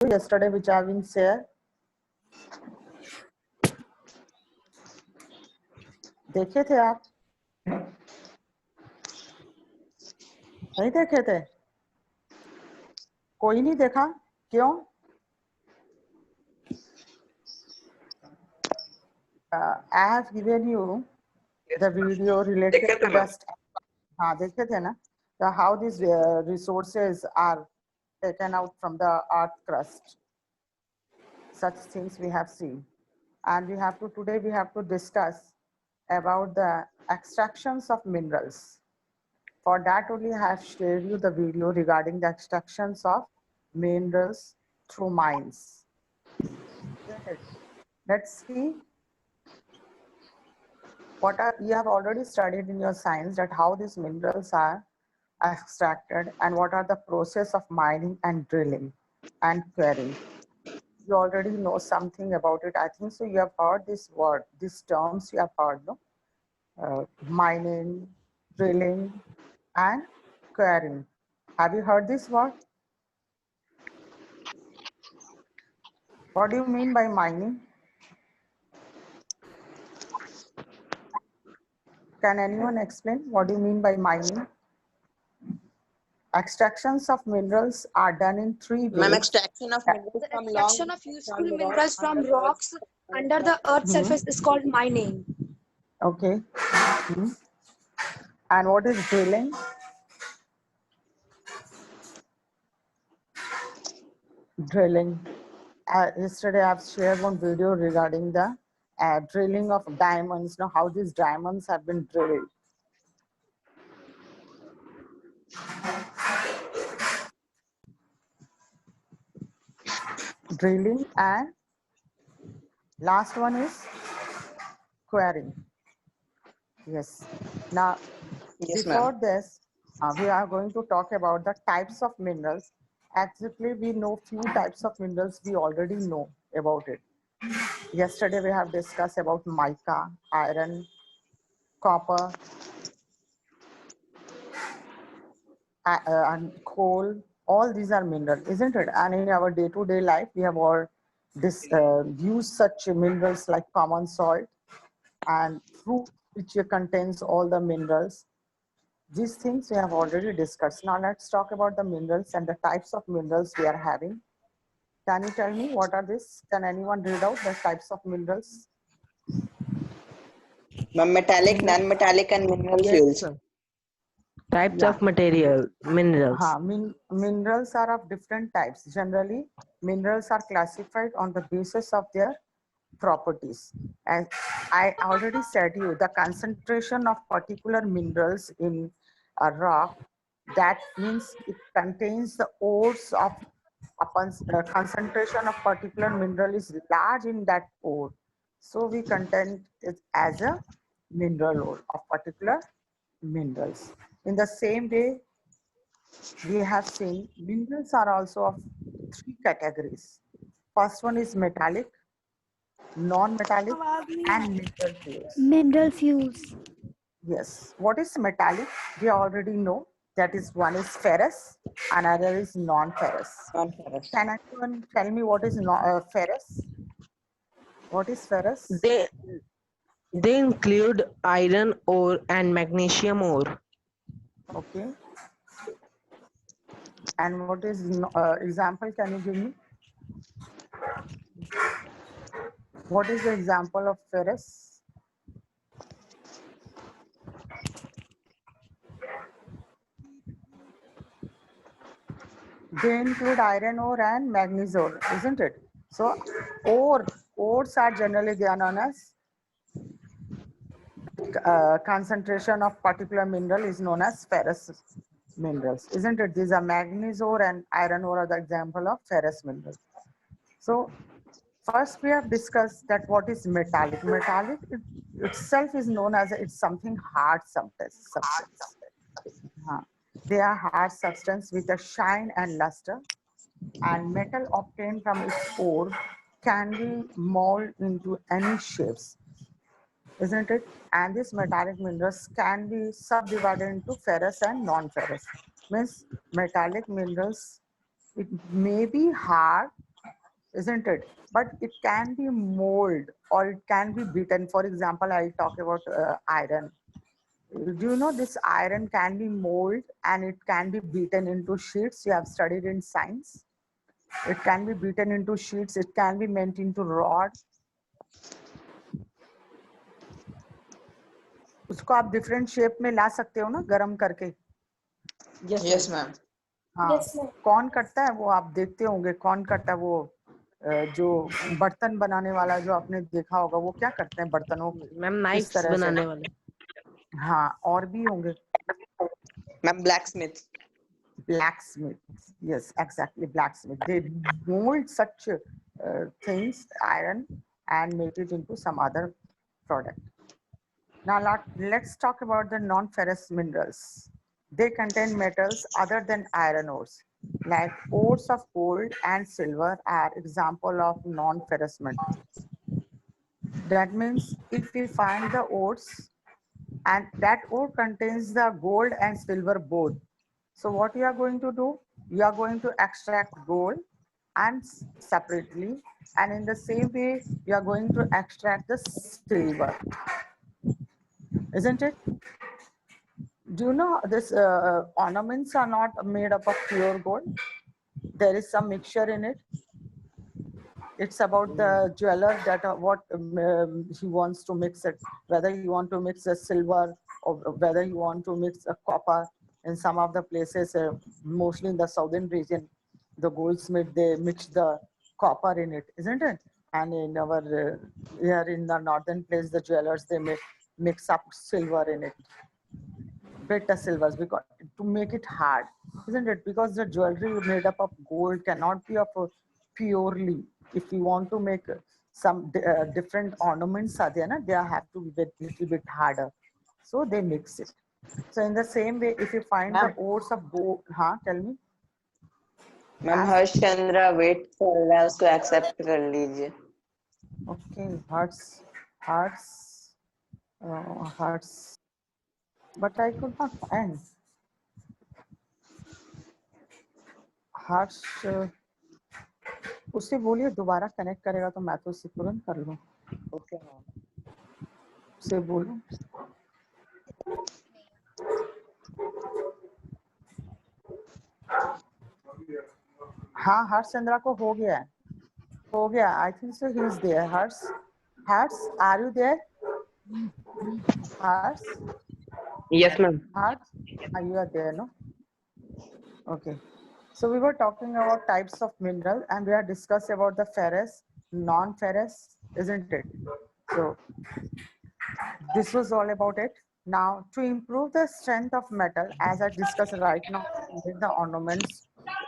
yesterday which have been shared? देखे थे आप? नहीं देखे थे? कोई नहीं देखा? क्यों? I have given you the video related to the हाँ देखे थे ना? How these resources are taken out from the earth crust. Such things we have seen, and today we have to discuss about the extractions of minerals. For that only I have shared you the video regarding the extractions of minerals through mines. Let's see what you have already studied in your science, that how these minerals are extracted and what are the process of mining and drilling and quarrying. You already know something about it. I think so. You have heard this word, these terms you have heard, no? Mining, drilling, and quarrying. Have you heard this word? What do you mean by mining? Can anyone explain what do you mean by mining? Extractions of minerals are done in three ways. Extraction of minerals from extraction of useful minerals from rocks under the earth's surface is called mining. Okay. And what is drilling? Drilling. Yesterday I've shared one video regarding the drilling of diamonds. Now how these diamonds have been drilled. Drilling, and last one is quarrying. Yes. Now, before this, we are going to talk about the types of minerals. Actually, we know few types of minerals. We already know about it. Yesterday, we have discussed about mica, iron, copper, and coal. All these are minerals, isn't it? And in our day-to-day life, we have all used such minerals like common salt and fruit, which contains all the minerals. These things we have already discussed. Now let's talk about the minerals and the types of minerals we are having. Can you tell me what are these? Can anyone read out the types of minerals? Metallic, non-metallic, and mineral fuels. Types of material, minerals. Minerals are of different types. Generally, minerals are classified on the basis of their properties. As I already said you, the concentration of particular minerals in a rock, that means it contains the ores of concentration of particular mineral is large in that ore. So we contain it as a mineral ore of particular minerals. In the same way, we have seen minerals are also of three categories. First one is metallic, non-metallic, and mineral fuels. Mineral fuels. Yes. What is metallic? We already know. That is, one is ferrous, another is non-ferrous. Can anyone tell me what is ferrous? What is ferrous? They include iron ore and magnesium ore. Okay. And what is example? Can you give me? What is the example of ferrous? They include iron ore and manganese ore, isn't it? So ores are generally, they are known as concentration of particular mineral is known as ferrous minerals, isn't it? These are manganese ore and iron ore are the example of ferrous minerals. So first we have discussed that what is metallic. Metallic itself is known as it's something hard substance. They are hard substance with a shine and luster, and metal obtained from its ore can be molded into any shapes, isn't it? And these metallic minerals can be subdivided into ferrous and non-ferrous. Means metallic minerals, it may be hard, isn't it? But it can be molded or it can be beaten. For example, I'll talk about iron. Do you know this iron can be molded and it can be beaten into sheets? You have studied in science. It can be beaten into sheets. It can be made into rod. उसको आप different shape में ला सकते हो ना, गरम करके. Yes, ma'am. हाँ. कौन करता है वो, आप देखते होंगे कौन करता है वो, जो बर्तन बनाने वाला जो आपने देखा होगा, वो क्या करते हैं बर्तनों मैम किस नाइफ्स तरह से. बनाने वाले. हाँ, और भी होंगे. Ma'am, blacksmith. Blacksmith, yes, exactly, blacksmith. They mold such things, iron, and make it into some other product. Now let's talk about the non-ferrous minerals. They contain metals other than iron ores, like ores of gold and silver are example of non-ferrous metals. That means if we find the ores and that ore contains the gold and silver both, so what you are going to do, you are going to extract gold and separately, and in the same way you are going to extract the silver, isn't it? Do you know this ornaments are not made up of pure gold? There is some mixture in it. It's about the jeweler that what he wants to mix it, whether you want to mix a silver or whether you want to mix a copper. In some of the places, mostly in the southern region, the goldsmith, they mix the copper in it, isn't it? And in our here in the northern place, the jewelers, they mix up silver in it, better silvers, because to make it hard, isn't it? Because the jewelry made up of gold cannot be of purely. If you want to make some different ornaments are there, na, they have to be a little bit harder, so they mix it. So in the same way, if you find the ores of gold, tell me. Ma'am, Harsh Chandra, wait for us to accept कर लीजिए. Okay, hearts, hearts, but I could not find hearts. उससे बोलिए दोबारा connect करेगा तो मैं तो उससे तुरंत कर लूँ. Okay, ma'am. उससे बोलो. हाँ, हर्ष चंद्रा को हो गया है. हो गया. I think so. He is there. Harsh, are you there? Harsh? Yes, ma'am. Harsh, you are there, no? Okay. So we were talking about types of mineral and we are discussing about the ferrous, non-ferrous, isn't it? So this was all about it. Now to improve the strength of metal, as I discussed right now, with the ornaments,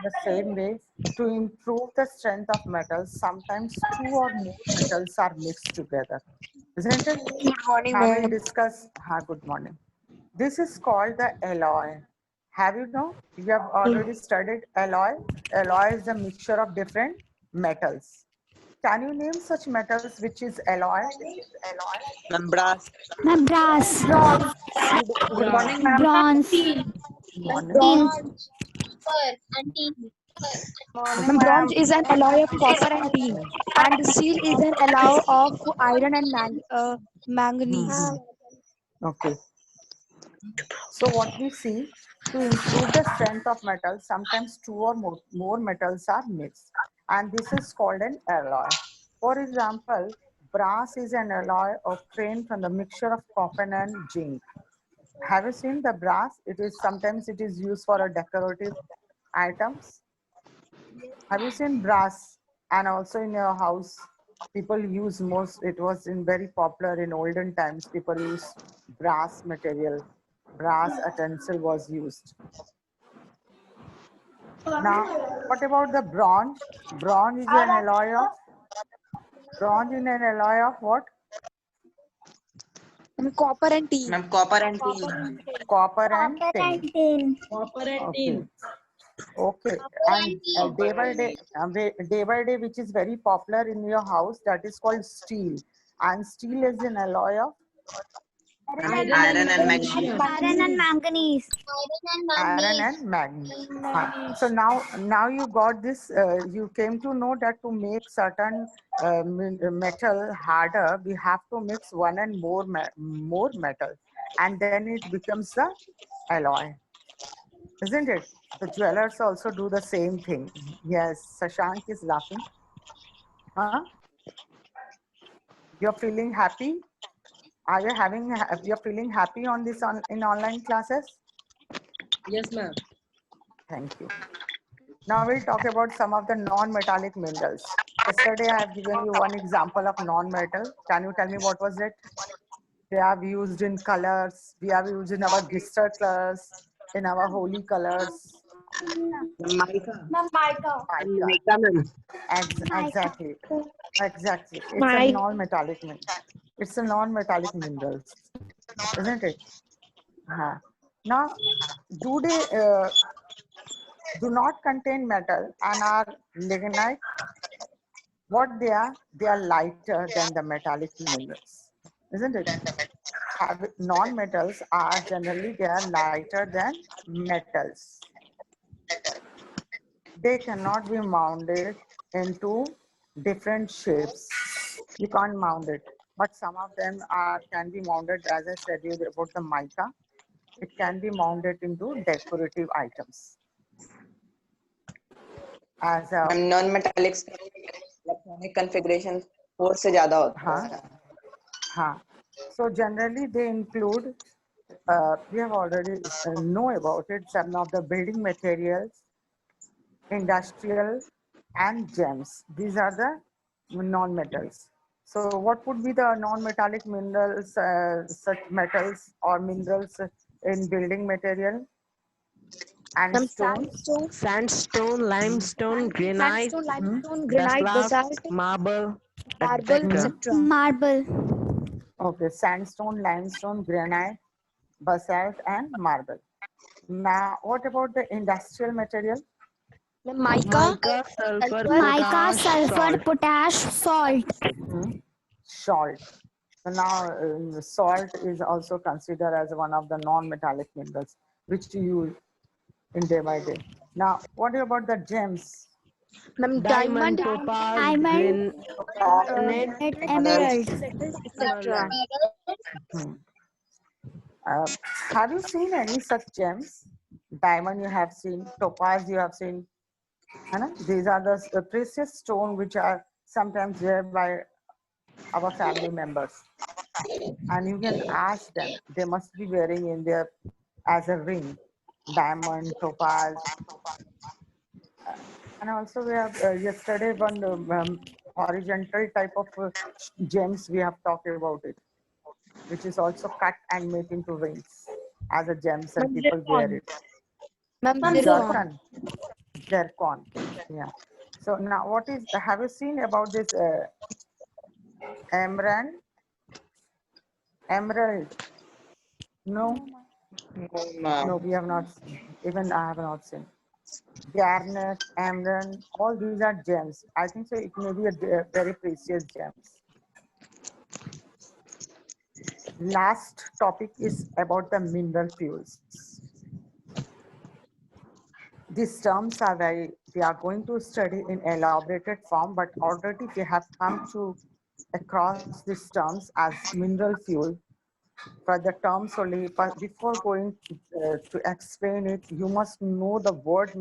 the same way, to improve the strength of metals, sometimes two or more metals are mixed together, isn't it? Good morning, Now we'll ma'am. discuss. Good morning. This is called the alloy. Have you know? You have already studied alloy. Alloy is a mixture of different metals. Can you name such metals which is alloy? Ma'am, brass. Ma'am, brass, Good morning, ma'am. bronze, Morning. tin, Ma'am, bronze is an alloy of copper and tin, and steel is an alloy of iron and manganese. Okay. So what we see, to improve the strength of metal, sometimes two or more metals are mixed, and this is called an alloy. For example, brass is an alloy obtained from the mixture of copper and zinc. Have you seen the brass? It is sometimes it is used for a decorative items. Have you seen brass? And also in your house, people use most. It was in very popular in olden times. People use brass material. Brass utensil was used. Now, what about the bronze? Bronze is an alloy of. Bronze is an alloy of what? And copper and tin. Ma'am, copper and tin. Copper and tin. Okay. Okay, and day by day, which is very popular in your house, that is called steel. And steel is an alloy of Iron and magnesium. Iron and manganese. Iron and manganese. So now you got this. You came to know that to make certain metal harder, we have to mix one and more metal, and then it becomes the alloy, isn't it? The jewelers also do the same thing. Yes, Shashank is laughing. Huh? You're feeling happy? Are you you're feeling happy on this in online classes? Yes, ma'am. Thank you. Now we'll talk about some of the non-metallic minerals. Yesterday I have given you one example of non-metal. Can you tell me what was it? They are used in colors. We have used in our glister colors, in our holy colors. Mica. Mica. Mica, ma'am. Exactly. Exactly. It's a Mica. non-metallic mineral. It's a non-metallic minerals, isn't it? Now, do they do not contain metal and are lignite? What they are lighter than the metallic minerals, isn't it? Non-metals are generally they are lighter than metals. They cannot be mounted into different shapes. You can't mount it, but some of them can be mounted, as I said you about the mica. It can be mounted into decorative items. As a Non-metallic electronic configuration 4 से ज़्यादा होता है. So generally they include, we have already know about it, some of the building materials, industrial and gems. These are the non-metals. So what would be the non-metallic minerals, such metals or minerals in building material? And stone? Sandstone, limestone, granite, Sandstone, limestone, granite, basalt, basalt, marble, marble, etc. etc. Marble. Okay, sandstone, limestone, granite, basalt and marble. Now, what about the industrial material? Mica, Mica, sulfur, Mica, potash, sulfur, salt. potash, salt. Salt. So now, salt is also considered as one of the non-metallic minerals, which you use in day by day. Now, what about the gems? diamond, Topaz, Diamond, granite, emerald. etc. Have you seen any such gems? Diamond you have seen, topaz you have seen. These are the precious stone which are sometimes there by our family members. And you can ask them, they must be wearing in their as a ring, diamond, topaz. And also we have yesterday one horizontal type of gems we have talked about it, which is also cut and made into rings as a gems and people wear it. Zircon. Zircon. Yeah. So now what is, have you seen about this emerald? Emerald? No. No, we have not seen. Even I have not seen. Garnet, emerald, all these are gems. I think so. It may be a very precious gems. Last topic is about the mineral fuels. These terms are we are going to study in elaborated form, but already we have come to across these terms as mineral fuel. For the terms only, but before going to explain it, you must know the word